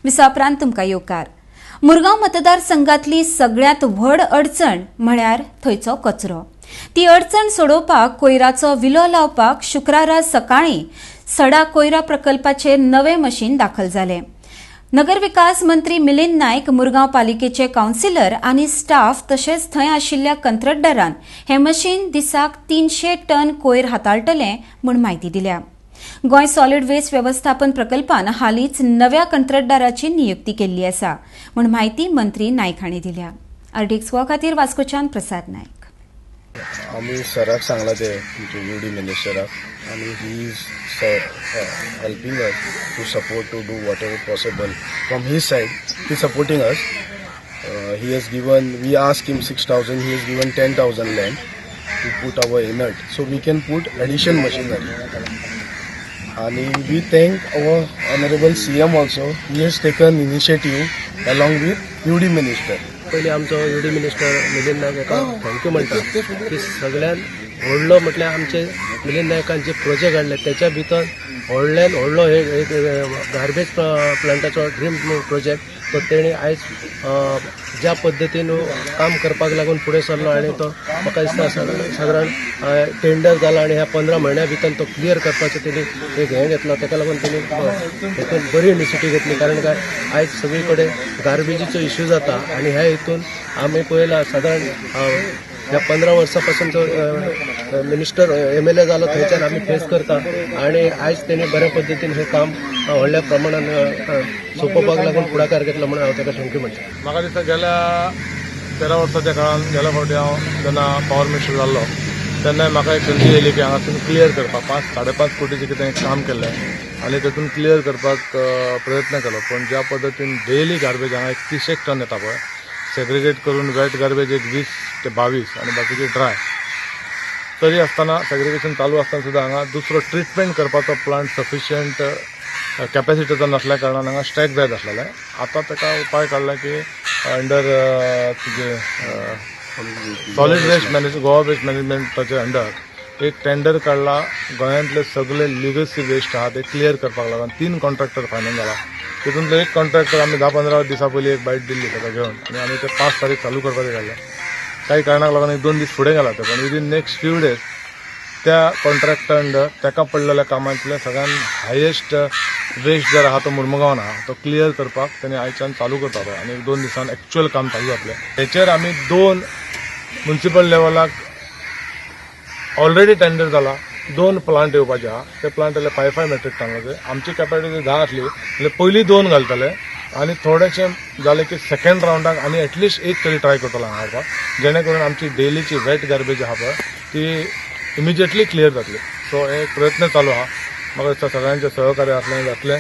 विसापरांत तुमकां येवकार। मुरगांव मतदारसंघातली सगळ्यात व्हड अडचण म्हळ्यार थंयचो कचरो। ती अडचण सोडोवपाक कोयराचो विलो लावपाक शुक्रारा सकाळीं सडा कोयरा प्रकल्पाचे नवे मशीन दाखल जाले। नगर विकास मंत्री मिलिंद नायक, मुरगांव पालिकेचे काउन्सिलर आनी स्टाफ तशेंच थंय आशिल्ल्या कंत्राटदारान हे मशीन दिसाक 300 टन कोयर हाताळटले म्हूण म्हायती दिल्या। गोंय सॉलिड वेस्ट वेवस्थापन प्रकल्पान हालींच नव्या कंत्राटदाराची नियुक्ती केल्ली आसा म्हूण म्हायती मंत्री नायक हांणी दिल्या। अर्डिक्स वा खातीर वास्कोच्यान प्रसाद नायक। आम्ही सराक सांगला ते यूडी मिनिस्टराक आणि he is helping us to support to do whatever possible from his side. He is supporting us. He has given, we asked him 6,000, he has given 10,000 land to put our inert, so we can put addition machinery. And we thank our honorable CM also. He has taken initiative along with UD minister. पहिले आमचो UD minister Milind नायक हाका thank you म्हणटा की सगळ्यान व्हडलो म्हटल्यार आमचे मिलिंद नायकान जे प्रोजेक्ट हाडले त्याच्या भितर व्हडल्यान व्हडलो एक गार्बेज प्लांटाचो ड्रीम प्रोजेक्ट तो तेणी आयज ज्या पद्दतीन काम करपाक लागून फुडें सरलो आनी तो म्हाका दिसता सादारण टेंडर जाला आनी ह्या 15 म्हयन्या भितर तो क्लियर करपाचो तेणी एक हें घेतलो। ताका लागून तेणी हेतून बरी इनिशिएटीव घेतली, कारण काय आयज सगळी कडेन गार्बेजीचो इश्यू जाता आनी ह्या हेतून आमी पळयला सादारण ह्या 15 वर्सां जो मिनिस्टर MLA जालो थंयच्यान आमी फेस करता आनी आयज तेणी बऱ्या पद्दतीन हें काम व्हडल्या प्रमाणान सोंपोवपाक लागून फुडाकार घेतला म्हणून हांव ताका थँक्यू म्हणटा। म्हाका दिसता गेल्या 13 वर्साच्या काळान गेल्या फावटी हांव जेन्ना पावर मिनिस्टर जाल्लो तेन्ना म्हाका एक संदी येयली की हांगासून क्लियर करपाक 5-5.5 कोटीचें कितें एक काम केल्लें आनी तेतून क्लियर करपाक प्रयत्न केलो। पण ज्या पद्दतीन डेली गार्बेज हांगा 31 टन येता पळय, सेग्रिगेट करून वेट गार्बेज एक 20 ते 22 आनी बाकीचे ड्राय, तरी आसतना सेग्रिगेशन चालू आसतना सुद्दां हांगा दुसरो ट्रिटमेंट करपाचो प्लांट सफिशियंट कॅपॅसिटीचो नसल्या कारणान हांगा स्ट्रायक जायत आसलेलें। आतां ताका उपाय काडला की अंडर तुजे solid waste management, Goa waste मॅनेजमेंटाचे अंडर एक टेंडर काडला गोंयांतले सगळे लिगसी वेस्ट आहा ते क्लियर करपाक लागून 3 कॉन्ट्रॅक्टर फायनल जाला। तितूंतलो एक कॉन्ट्रॅक्टर आमी 10-15 दिसां पयलीं एक बायट दिल्ली ताका घेवन आनी आमी ते 5 तारीख चालू करपाचें काडलें। काही कारणाक लागून 1-2 दीस फुडें गेला ते, पण विदीन नेक्स्ट फ्यू डेज त्या कॉन्ट्रॅक्टर अंडर ताका पडलेल्या कामांतले सगळ्यान हायेस्ट वेस्ट जर आहा तो मुरमुगांवान आहा तो क्लियर करपाक तेणी आयच्यान चालू करपाचो आनी 1-2 दिसान एक्चुअल काम चालू जातलें। हेचेर आमी 2 म्युनिसिपल लेवलाक ऑलरेडी टेंडर जाला, 2 प्लांट येवपाचे आहा। ते प्लांट जाल्यार 5 मेट्रीक टनाचे, आमची कॅपॅसिटी 10 आसली जाल्यार पयलीं 2 घालतले आनी थोडेशें जालें की सेकंड रावंडाक आनी एटलिस्ट एक तरी ट्राय करतलो हांगा हाडपाक, जेणे करून आमची डेलीची वेट गार्बेज आहा पळय ती इमिजिएटली क्लियर जातली। सो एक प्रयत्न चालू आहा, म्हाका दिसता सगळ्यांचें सहकार्य आसलें जातलें।